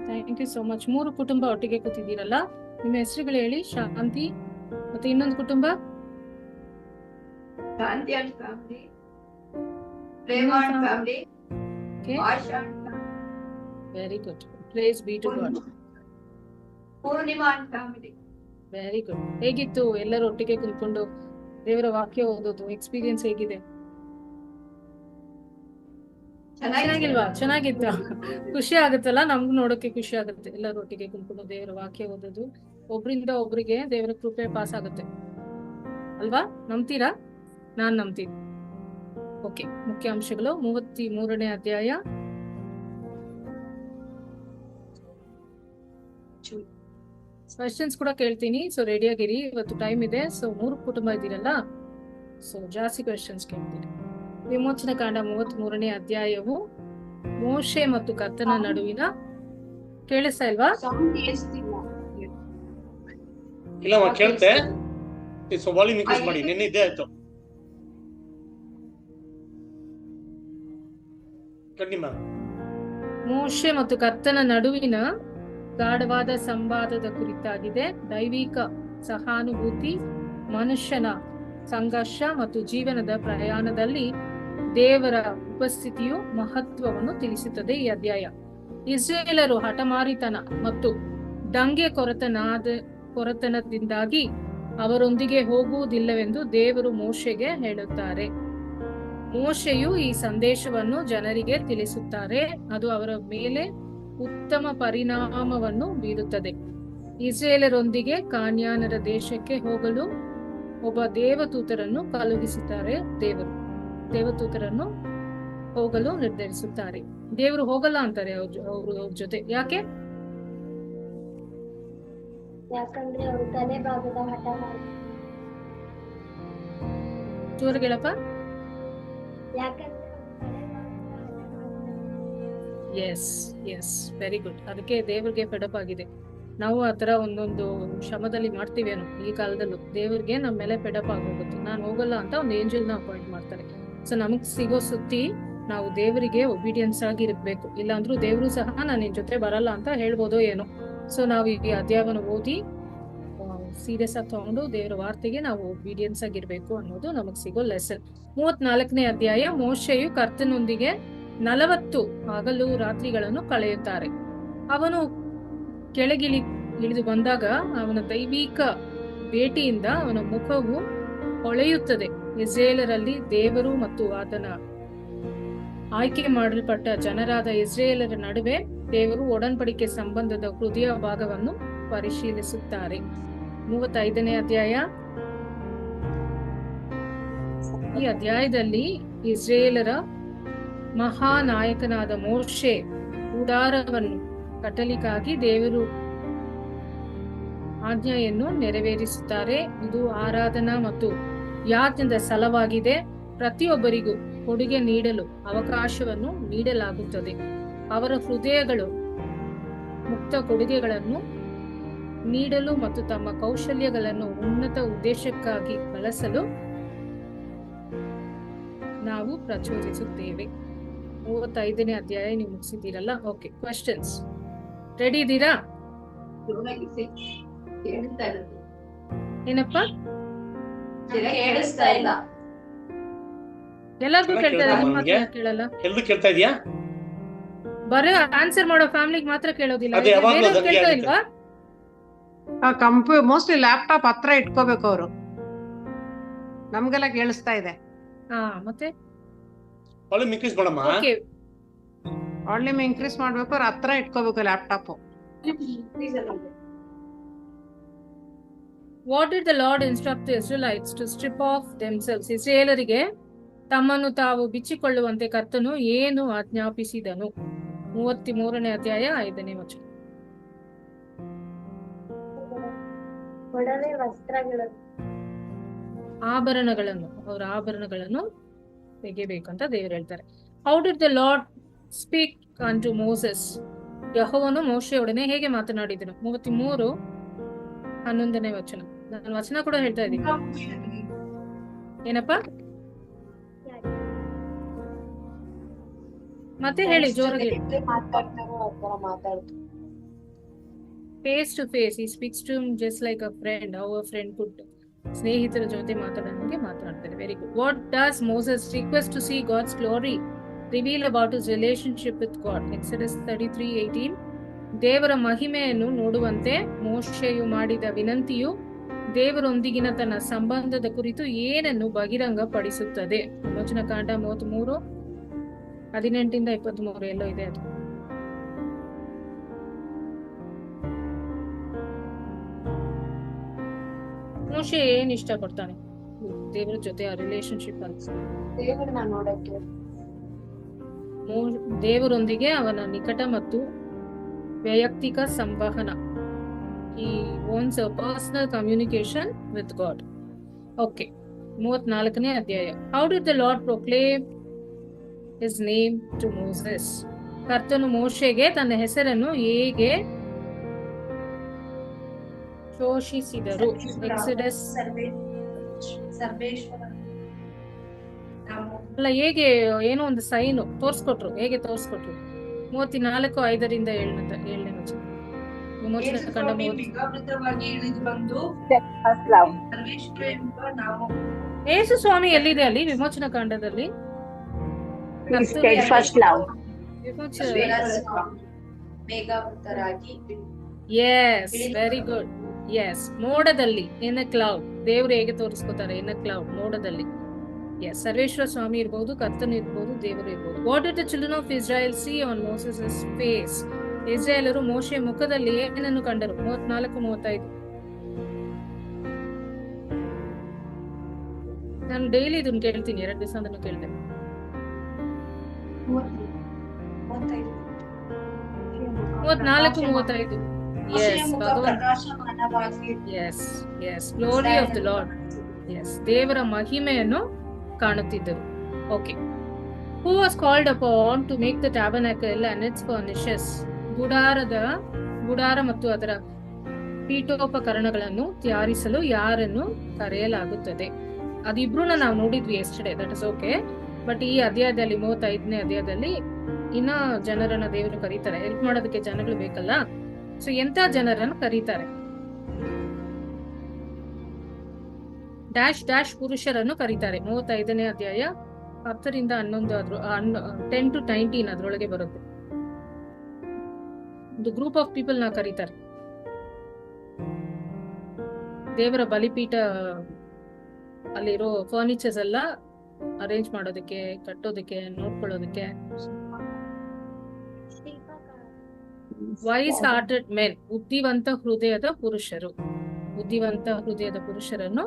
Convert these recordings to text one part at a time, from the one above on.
Thank you so much. 3 ಕುಟುಂಬ ಒಟ್ಟಿಗೆ ಕೂತಿದ್ದೀರಲ್ಲ, ನಿಮ್ಮ ಹೆಸರುಗಳು ಹೇಳಿ. ಶಾಂತಿ, ಮತ್ತೆ ಇನ್ನೊಂದು ಕುಟುಂಬ Shanti and family, Prema and family, Asha and family. Very good, praise be to God. Poornima and family. Very good. ಹೇಗಿತ್ತು ಎಲ್ಲರೂ ಒಟ್ಟಿಗೆ ಕುತ್ಕೊಂಡು ದೇವರ ವಾಕ್ಯ ಓದೋದು ಎಕ್ಸ್ಪೀರಿಯನ್ಸ್ ಹೇಗಿದೆ? ಚೆನ್ನಾಗಿಲ್ವಾ? ಚೆನ್ನಾಗಿತ್ತ? ಖುಷಿ ಆಗುತ್ತಲ್ಲ, ನಮ್ಗೂ ನೋಡೋಕೆ ಖುಷಿ ಆಗುತ್ತೆ. ಎಲ್ಲರೂ ಒಟ್ಟಿಗೆ ಕುತ್ಕೊಂಡು ದೇವರ ವಾಕ್ಯ ಓದೋದು, ಒಬ್ರಿಂದ ಒಬ್ರಿಗೆ ದೇವರ ಕೃಪೆ ಪಾಸ್ ಆಗುತ್ತೆ ಅಲ್ವಾ? ನಂಬ್ತೀರಾ? ನಾನ್ ನಂಬ್ತೀನಿ. ಓಕೆ, ಮುಖ್ಯ ಅಂಶಗಳು 33ನೇ ಅಧ್ಯಾಯ. ಕ್ವೆಶ್ಚನ್ಸ್ ಕೂಡ ಕೇಳ್ತೀನಿ, ಸೊ ರೆಡಿ ಆಗಿರಿ. ಇವತ್ತು ಟೈಮ್ ಇದೆ. ಸೊ 3 ಕುಟುಂಬ ಇದ್ದೀರಲ್ಲ, ಸೊ ಜಾಸ್ತಿ ಕ್ವೆಶ್ಚನ್ಸ್ ಕೇಳ್ತೀನಿ. ವಿಮೋಚನ ಕಾಂಡ 33ನೇ ಅಧ್ಯಾಯವು ಮೋಶೆ ಮತ್ತು ಕರ್ತನ ನಡುವಿನ. ಕೇಳಿಸ್ತಾ ಇಲ್ವಾ? ಇಲ್ಲಮ್ಮ, ಕೇಳುತ್ತೆ. ವಾಲ್ಯೂಮ್ ಇನ್ಕ್ರೀಸ್ ಮಾಡಿ. ನಿನ್ನೆ ಇದ್ದೇ ಆಯ್ತು. ಮೋಶೆ ಮತ್ತು ಕರ್ತನ ನಡುವಿನ ಗಾಢವಾದ ಸಂವಾದದ ಕುರಿತಾಗಿದೆ. ದೈವಿಕ ಸಹಾನುಭೂತಿ, ಮನುಷ್ಯನ ಸಂಘರ್ಷ ಮತ್ತು ಜೀವನದ ಪ್ರಯಾಣದಲ್ಲಿ ದೇವರ ಉಪಸ್ಥಿತಿಯು ಮಹತ್ವವನ್ನು ತಿಳಿಸುತ್ತದೆ ಈ ಅಧ್ಯಾಯ. ಇಸ್ರೇಲರು ಹಠಮಾರಿತನ ಮತ್ತು ದಂಗೆ ಕೊರತನದಿಂದಾಗಿ ಅವರೊಂದಿಗೆ ಹೋಗುವುದಿಲ್ಲವೆಂದು ದೇವರು ಮೋಶೆಗೆ ಹೇಳುತ್ತಾರೆ. ಮೋಶೆಯು ಈ ಸಂದೇಶವನ್ನು ಜನರಿಗೆ ತಿಳಿಸುತ್ತಾರೆ. ಅದು ಅವರ ಮೇಲೆ ಉತ್ತಮ ಪರಿಣಾಮವನ್ನು ಬೀರುತ್ತದೆ. ಇಸ್ರೇಲರೊಂದಿಗೆ ಕಾನ್ಯಾನರ ದೇಶಕ್ಕೆ ಹೋಗಲು ಒಬ್ಬ ದೇವದೂತರನ್ನು ಕಳುಹಿಸುತ್ತಾರೆ. ದೇವದೂತರನ್ನು ಹೋಗಲು ನಿರ್ಧರಿಸುತ್ತಾರೆ. ದೇವರು ಹೋಗಲ್ಲ ಅಂತಾರೆ ಅವ್ರ ಜೊತೆ. ಯಾಕೆ? ಯಾಕಂದ್ರೆ ಅವರು ತಲೆ ಭಾಗದ ಹಠ ಜೋರ್ಗೆಳಪ್ಪ. Yes yes, very good. ಅದಕ್ಕೆ ದೇವ್ರಿಗೆ ಫೆಡಪ್ ಆಗಿದೆ. ನಾವು ಆತರ ಒಂದೊಂದು ಶ್ರಮದಲ್ಲಿ ಮಾಡ್ತೀವೇನೋ ಈ ಕಾಲದಲ್ಲೂ. ದೇವ್ರಿಗೆ ನಮ್ಮ ಮೇಲೆ ಫೆಡಪ್ ಆಗೋಗುತ್ತೆ. ನಾನು ಹೋಗಲ್ಲ ಅಂತ ಒಂದು ಏಂಜಲ್ ನ ಅಪಾಯಿಂಟ್ ಮಾಡ್ತಾರೆ. ಸೊ ನಮಗ್ ಸಿಗೋ ಸುತ್ತಿ ನಾವು ದೇವರಿಗೆ ಒಬಿಡಿಯನ್ಸ್ ಆಗಿರ್ಬೇಕು. ಇಲ್ಲಾಂದ್ರೂ ದೇವರು ಸಹ ನಾನು ನಿನ್ ಜೊತೆ ಬರಲ್ಲ ಅಂತ ಹೇಳ್ಬೋದೋ ಏನೋ. ಸೊ ನಾವು ಈ ಅಧ್ಯಾಯವನ್ನು ಓದಿ ಸೀರಿಯಸ್ ಆಗಿ ತಗೊಂಡು ದೇವರ ವಾರ್ತೆಗೆ ನಾವು ಒಬಿಡಿಯನ್ಸ್ ಆಗಿರ್ಬೇಕು ಅನ್ನೋದು ನಮಗ್ ಸಿಗೋ ಲೆಸನ್. 34ನೇ ಅಧ್ಯಾಯ. ಮೋಶೆಯು ಕರ್ತನೊಂದಿಗೆ 40 ಹಗಲು ರಾತ್ರಿಗಳನ್ನು ಕಳೆಯುತ್ತಾರೆ. ಅವನು ಇಳಿದು ಬಂದಾಗ ಅವನ ದೈವಿಕ ಭೇಟಿಯಿಂದ ಅವನ ಮುಖವು ಹೊಳೆಯುತ್ತದೆ. ಇಸ್ರೇಲರಲ್ಲಿ ದೇವರು ಮತ್ತು ಆತನ ಆಯ್ಕೆ ಮಾಡಲ್ಪಟ್ಟ ಜನರಾದ ಇಸ್ರೇಲರ ನಡುವೆ ದೇವರು ಒಡன்பಡಿಕೆ ಸಂಬಂಧದ ಹೃದಯ ಭಾಗವನ್ನು ಪರಿಶೀಲಿಸುತ್ತಾರೆ. 35ನೇ ಅಧ್ಯಾಯ. ಈ ಅಧ್ಯಾಯದಲ್ಲಿ ಇಸ್ರೇಲರ ಮಹಾನಾಯಕನಾದ ಮೋಶೆ ಗುಡಾರವನ್ನು ಕಟ್ಟಲಿಕ್ಕಾಗಿ ದೇವರು ಆಜ್ಞೆಯನ್ನು ನೆರವೇರಿಸುತ್ತಾರೆ. ಇದು ಆರಾಧನಾ ಮತ್ತು ಯಾಜನದ ಸ್ಥಳವಾಗಿದೆ. ಪ್ರತಿಯೊಬ್ಬರಿಗೂ ಕೊಡುಗೆ ನೀಡಲು ಅವಕಾಶವನ್ನು ನೀಡಲಾಗುತ್ತದೆ. ಅವರ ಹೃದಯಗಳು ಮುಕ್ತ ಕೊಡುಗೆಗಳನ್ನು ನೀಡಲು ಮತ್ತು ತಮ್ಮ ಕೌಶಲ್ಯಗಳನ್ನು ಉನ್ನತ ಉದ್ದೇಶಕ್ಕಾಗಿ ಬಳಸಲು ನಾವು ಪ್ರಚೋದಿಸುತ್ತೇವೆ. 35ನೇ ಅಧ್ಯಾಯ ನೀವು ಮುಗಿಸಿದ್ದೀರಲ್ಲ. ಓಕೆ, ಕ್ವೆಶ್ಚನ್ಸ್ ರೆಡಿ ಇದ್ದೀರಾ? ಏನಪ್ಪ? ಕೇಳಿಸ್ತಾ ಇಲ್ಲ. ಎಲ್ಲರಿಗೂ ಕೇಳ್ತಾ ಇದೆ, ನಿಮ್ ಮಾತ್ರ ಕೇಳಲ್ಲ. ಎಲ್ರು ಕೇಳ್ತಾ ಇದೆಯಾ? ಬರೀ ಆನ್ಸರ್ ಮಾಡೋ ಫ್ಯಾಮಿಲಿಗೆ ಮಾತ್ರ ಕೇಳೋದಿಲ್ಲ. ಕೇಳ್ತಾ ಇಲ್ವಾ? ಮೋಸ್ಟ್ಲಿ ಲ್ಯಾಪ್ಟಾಪ್ ಹತ್ರ ಇಟ್ಕೋಬೇಕು ಅವರು. ನಮ್ಗೆಲ್ಲ ಕೇಳಿಸ್ತಾ ಇದೆ. ಮತ್ತೆ ವಾಲ್ಯೂಮ್ ಇನ್ಕ್ರೀಸ್ ಮಾಡಮ್ಮ. ಓಕೆ, ವಾಲ್ಯೂಮ್ ಇನ್ಕ್ರೀಸ್ ಮಾಡ್ಬೇಕು. ಅವ್ರ ಹತ್ರ ಇಟ್ಕೋಬೇಕು laptop. What did the Lord instruct the Israelites to strip off themselves? ಇಸ್ರಾಯೇಲರಿಗೆ ತಮ್ಮನ್ನು ತಾವು ಬಿಚ್ಚಿಕೊಳ್ಳುವಂತೆ ಕರ್ತನು ಏನು ಆಜ್ಞಾಪಿಸಿದನು? 33ನೇ ಅಧ್ಯಾಯ 5ನೇ ವಚನ. ಅವರ ಆಭರಣಗಳನ್ನು ತೆಗೆಯಬೇಕಂತ ದೇವರು ಹೇಳ್ತಾರೆ. How did the Lord speak unto Moses? ಯೆಹೋವನು ಮೋಶೆಯೊಡನೆ ಹೇಗೆ ಮಾತನಾಡಿದನು? 33:11ನೇ ವಚನ. ನಾನು ವಚನ ಕೂಡ ಹೇಳ್ತಾ ಇದ್ದೀನಿ. ಏನಪ್ಪ? ಮತ್ತೆ ಹೇಳಿ ಜೋರಾಗಿ. ಫೇಸ್ ಟು ಫೇಸ್ ಈ speaks to just like a friend, how a friend could ಸ್ನೇಹಿತರ ಜೊತೆ ಮಾತಾಡೋಂಗೆ ಮಾತಾಡ್ತಾರೆ. Very good. What does Moses request to see God's glory reveal about his relationship with God? Exodus 33:18. ದೇವರ ಮಹಿಮೆಯನ್ನು ನೋಡುವಂತೆ ಮೋಶೆಯು ಮಾಡಿದ ವಿನಂತಿಯು ದೇವರೊಂದಿಗಿನ ತನ್ನ ಸಂಬಂಧದ ಕುರಿತು ಏನನ್ನು ಬಹಿರಂಗಪಡಿಸುತ್ತದೆ? ವಿಮೋಚನಕಾಂಡ 33:18-23 ಎಲ್ಲೋ ಇದೆ ಅದು. ಮೋಶೆ ಏನ್ ಇಷ್ಟಪಡ್ತಾನೆ ದೇವರ ಜೊತೆ ಆ ರಿಲೇಶನ್ಶಿಪ್ ಅಂತ? ದೇವರನ್ನ ನೋಡಕ್ಕೆ, ದೇವರೊಂದಿಗೆ ಅವನ ನಿಕಟ ಮತ್ತು ವೈಯಕ್ತಿಕ ಸಂವಹನ. He wants a personal communication with God. Okay. 34ನೇ ಅಧ್ಯಾಯ. How did the Lord proclaim his name to Moses? ಕರ್ತನು ಮೋಶೆಗೆ ತನ್ನ ಹೆಸರನ್ನು ಹೇಗೆ ಘೋಷಿಸಿದರು? ಎಕ್ಸೋಡಸ್ ಅಲ್ಲ, ಹೇಗೆ ಏನೋ ಒಂದು ಸೈನ್ ತೋರ್ಸ್ಕೊಟ್ರು. ಹೇಗೆ ತೋರ್ಸ್ಕೊಟ್ರು? 34:5-7 ವಚನ. ವಿಮೋಚನಕಾಂಡ 30. ಇಳಿದು ಬಂದು ಸರ್ವೇಶ್ವರ ಎಂಬ ನಾಮ. ಯೇಸು ಸ್ವಾಮಿ ಎಲ್ಲಿದೆ ಅಲ್ಲಿ ವಿಮೋಚನಕಾಂಡದಲ್ಲಿ? ಮೇಘಾವೃತರಾಗಿ. Yes, very good. ಎಸ್, ಮೋಡದಲ್ಲಿ, ಇನ್ ಅ ಕ್ಲೌಡ್. ದೇವ್ರು ಹೇಗೆ ತೋರಿಸ್ಕೊತಾರೆ? ಇನ್ ಅ ಕ್ಲೌಡ್, ಮೋಡದಲ್ಲಿ. ಎಸ್, ಸರ್ವೇಶ್ವರ ಸ್ವಾಮಿ ಇರ್ಬೋದು, ಕರ್ತನು ಇರ್ಬೋದು, ದೇವರು ಇರ್ಬೋದು. What did the children of Israel see on Moses face? ಇಸ್ರಾಯೇಲರು ಮೋಶೆ ಮುಖದಲ್ಲಿ ಏನನ್ನು ಕಂಡರು? 34-35. ನಾನು ಡೈಲಿ ಇದನ್ನ ಕೇಳ್ತೀನಿ, 2 ದಿವಸ ಅದನ್ನು ಕೇಳ್ತೇನೆ. 34-35. Yes, yes yes, glory of the Lord. Yes, ದೇವರ ಮಹಿಮೆಯನ್ನು ಕಾಣುತ್ತಿದ್ದರು. Okay. Who was called upon to make the tabernacle and its furnishes? ಗುಡಾರ ಮತ್ತು ಅದರ ಪೀಠೋಪಕರಣಗಳನ್ನು ತಯಾರಿಸಲು ಯಾರನ್ನು ಕರೆಯಲಾಗುತ್ತದೆ? ಅದಿಬ್ರನ್ನ ನಾವು ನೋಡಿದ್ವಿ yesterday, that is okay. But ಈ ಅಧ್ಯಾಯದಲ್ಲಿ 35ನೇ ಅಧ್ಯಾಯದಲ್ಲಿ ಇನ್ನ ಜನರನ್ನ ದೇವರು ಕರೀತಾರೆ. ಹೆಲ್ಪ್ ಮಾಡೋದಕ್ಕೆ ಜನಗಳು ಬೇಕಲ್ಲ. ಸೊ ಎಂತ ಜನರನ್ನು ಕರೀತಾರೆ? ಡ್ಯಾಶ್ ಪುರುಷರನ್ನು ಕರೀತಾರೆ. 35ನೇ ಅಧ್ಯಾಯ 10-11 10-19 ಅದ್ರೊಳಗೆ ಬರುತ್ತೆ. ಒಂದು ಗ್ರೂಪ್ ಆಫ್ ಪೀಪಲ್ ನ ಕರೀತಾರೆ. ದೇವರ ಬಲಿಪೀಠ ಅಲ್ಲಿರೋ ಫರ್ನಿಚರ್ಸ್ ಎಲ್ಲ ಅರೇಂಜ್ ಮಾಡೋದಕ್ಕೆ, ಕಟ್ಟೋದಕ್ಕೆ, ನೋಡ್ಕೊಳ್ಳೋದಕ್ಕೆ. ವೈಸ್ ಹಾರ್ಟೆಡ್ ಮೆನ್, ಬುದ್ಧಿವಂತ ಹೃದಯದ ಪುರುಷರು. ಬುದ್ಧಿವಂತ ಹೃದಯದ ಪುರುಷರನ್ನು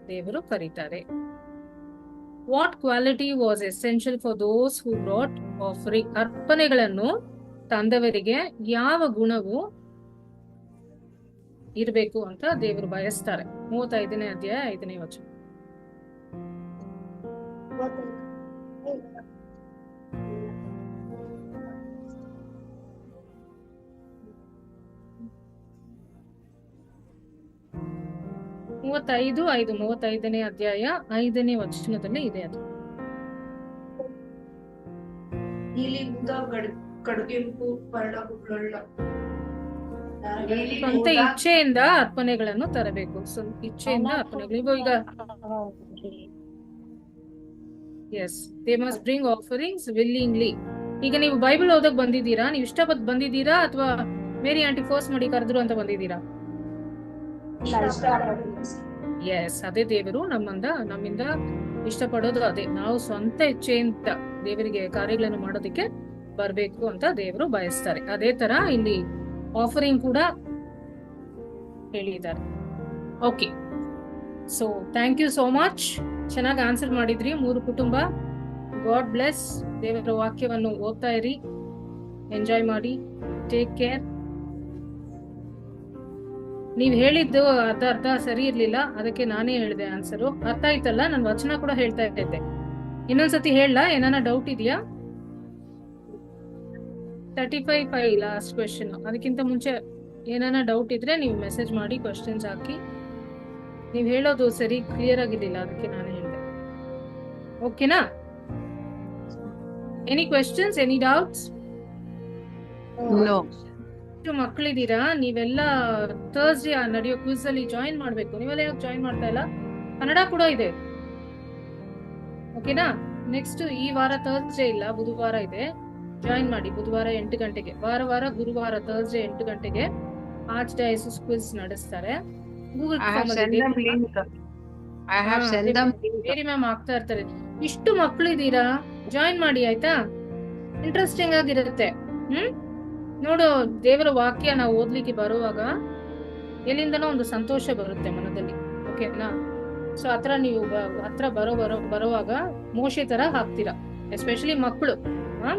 ದೇವರು ಕರೀತಾರೆ. What quality was essential for those who brought offering? ಅರ್ಪಣೆಗಳನ್ನು ತಂದವರಿಗೆ ಯಾವ ಗುಣವು ಇರಬೇಕು ಅಂತ ದೇವರು ಬಯಸ್ತಾರೆ? 35ನೇ ಅಧ್ಯಾಯ 5ನೇ ವಚನ. ಮೂವತ್ತೈದು 35ನೇ ಅಧ್ಯಾಯ 5ನೇ ವಚನದಲ್ಲಿ ಇದೆ ಅದು. ನೀಲಿ ಊದ ಕಡುಗೆಂಪು ಪರಳಗುಳ್ಳ. ಸ್ವಂತ ಇಚ್ಛೆಯಿಂದ ಅರ್ಪಣೆಗಳನ್ನು ತರಬೇಕು. ಇಚ್ಛೆಯಿಂದ ಅರ್ಪಣೆಗಳು. ಈಗ yes, they must bring offerings willingly. ಈಗ ನೀವು ಬೈಬಲ್ ಓದಕ್ ಬಂದಿದ್ದೀರಾ? ನೀವು ಇಷ್ಟಪಟ್ಟು ಬಂದಿದ್ದೀರಾ ಅಥವಾ ಮೇರಿ ಆಂಟಿ ಫೋರ್ಸ್ ಮಾಡಿ ಕರೆದ್ರು ಅಂತ ಬಂದಿದ್ದೀರಾ? ಎಸ್, ಅದೇ ದೇವರು ನಮ್ಮಿಂದ ಇಷ್ಟಪಡೋದು ಅದೇ. ನಾವು ಸ್ವಂತ ಇಚ್ಛೆಯಿಂದ ದೇವರಿಗೆ ಕಾರ್ಯಗಳನ್ನು ಮಾಡೋದಕ್ಕೆ ಬರ್ಬೇಕು ಅಂತ ದೇವರು ಬಯಸ್ತಾರೆ. ಅದೇ ತರ ಇಲ್ಲಿ ಆಫರಿಂಗ್ ಕೂಡ ಹೇಳಿದ್ದಾರೆ. Okay, so thank you so much. ಚೆನ್ನಾಗಿ ಆನ್ಸರ್ ಮಾಡಿದ್ರಿ 3 ಕುಟುಂಬ. God bless. ದೇವರ ವಾಕ್ಯವನ್ನು ಓದ್ತಾ ಇರಿ, ಎಂಜಾಯ್ ಮಾಡಿ, ಟೇಕ್ ಕೇರ್. ನೀವ್ ಹೇಳಿದ್ದು ಅರ್ಧ ಸರಿ ಇರ್ಲಿಲ್ಲ, ಅದಕ್ಕೆ ನಾನೇ ಹೇಳಿದೆ ಆನ್ಸರು. ಅರ್ಥ ಆಯ್ತಲ್ಲ? ನಾನು ವಚನ ಕೂಡ ಹೇಳ್ತಾ ಇದ್ದೆ. ಇನ್ನೊಂದ್ಸತಿ ಹೇಳಲಾ? ಏನಾನ ಡೌಟ್ ಇದೆಯಾ? 35 ಲಾಸ್ಟ್ ಕ್ವೆಶ್ಚನ್. ಅದಕ್ಕಿಂತ ಮುಂಚೆ ಏನಾನ ಡೌಟ್ ಇದ್ರೆ ನೀವು ಮೆಸೇಜ್ ಮಾಡಿ, ಕ್ವೆಶ್ಚನ್ಸ್ ಹಾಕಿ. ನೀವ್ ಹೇಳೋದು ಸರಿ ಕ್ಲಿಯರ್ ಆಗಿರ್ಲಿಲ್ಲ, ಅದಕ್ಕೆ ನಾನು ಹೇಳಿದೆ. ಓಕೆನಾ? Any questions, any doubts? No. ಮಕ್ಕಳಿದ್ದೀರಾ ನೀವೆಲ್ಲ ಥರ್ಸ್ಡೇ ನಡೆಯೋ ಕ್ವಿಸ್ ಅಲ್ಲಿ ಜಾಯಿನ್ ಮಾಡ್ಬೇಕು. ನೀವೆಲ್ಲ ಯಾಕೆ ಜಾಯಿನ್ ಮಾಡ್ತಾ ಇಲ್ಲ? ಕನ್ನಡ ಕೂಡ ಇದೆ, ಓಕೆನಾ? ನೆಕ್ಸ್ಟ್ ಈ ವಾರ ಥರ್ಸ್ಡೇ ಇಲ್ಲ, ಬುಧವಾರ ಇದೆ. ಜಾಯಿನ್ ಮಾಡಿ. ಬುಧವಾರ 8 ಗಂಟೆಗೆ, ವಾರ ಗುರುವಾರ ಥರ್ಸ್ಡೇ 8 ಗಂಟೆಗೆ ಆರ್ಚ್ ಡಯಾಸಿಸ್ ಕ್ವಿಸ್ ನಡೆಸ್ತಾರೆ. Google I have sent them link. I have sent them link. ಬೇರೆ ಮ್ಯಾಮ್ ಆಗ್ತಾ ಇರ್ತಾರೆ. ಇಷ್ಟು ಮಕ್ಕಳಿದ್ದೀರಾ, ಜಾಯಿನ್ ಮಾಡಿ ಆಯ್ತಾ? ಇಂಟ್ರೆಸ್ಟಿಂಗ್ ಆಗಿರುತ್ತೆ. ನೋಡು, ದೇವರ ವಾಕ್ಯ ನಾವು ಓದ್ಲಿಕ್ಕೆ ಬರುವಾಗ ಎಲ್ಲಿಂದನೋ ಒಂದು ಸಂತೋಷ ಬರುತ್ತೆ ಮನದಲ್ಲಿ, ಓಕೆನಾ? ಸೊ ಹತ್ರ ನೀವು ಹತ್ರ ಬರುವಾಗ ಮೋಶೆ ತರ ಹಾಕ್ತೀರಾ, ಎಸ್ಪೆಷಲಿ ಮಕ್ಕಳು.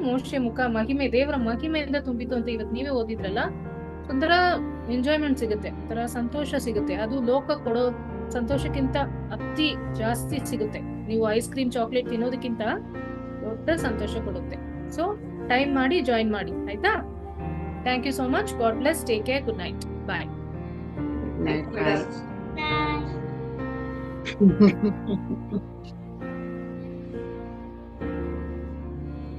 ಮೋಶೆ ಮುಖ ಮಹಿಮೆ, ದೇವರ ಮಹಿಮೆಯಿಂದ ತುಂಬಿತು ಅಂತ ಇವತ್ತು ನೀವೇ ಓದಿದ್ರಲ್ಲ. ಒಂಥರ ಎಂಜಾಯ್ಮೆಂಟ್ ಸಿಗುತ್ತೆ, ಒಂಥರ ಸಂತೋಷ ಸಿಗುತ್ತೆ. ಅದು ಲೋಕ ಕೊಡೋ ಸಂತೋಷಕ್ಕಿಂತ ಅತಿ ಜಾಸ್ತಿ ಸಿಗುತ್ತೆ. ನೀವು ಐಸ್ ಕ್ರೀಮ್ ಚಾಕ್ಲೇಟ್ ತಿನ್ನೋದಕ್ಕಿಂತ ದೊಡ್ಡ ಸಂತೋಷ ಕೊಡುತ್ತೆ. ಸೊ ಟೈಮ್ ಮಾಡಿ ಜಾಯಿನ್ ಮಾಡಿ ಆಯ್ತಾ? Thank you so much. God bless. Take care. Good night. Bye. Night, Good bye. night. Bye.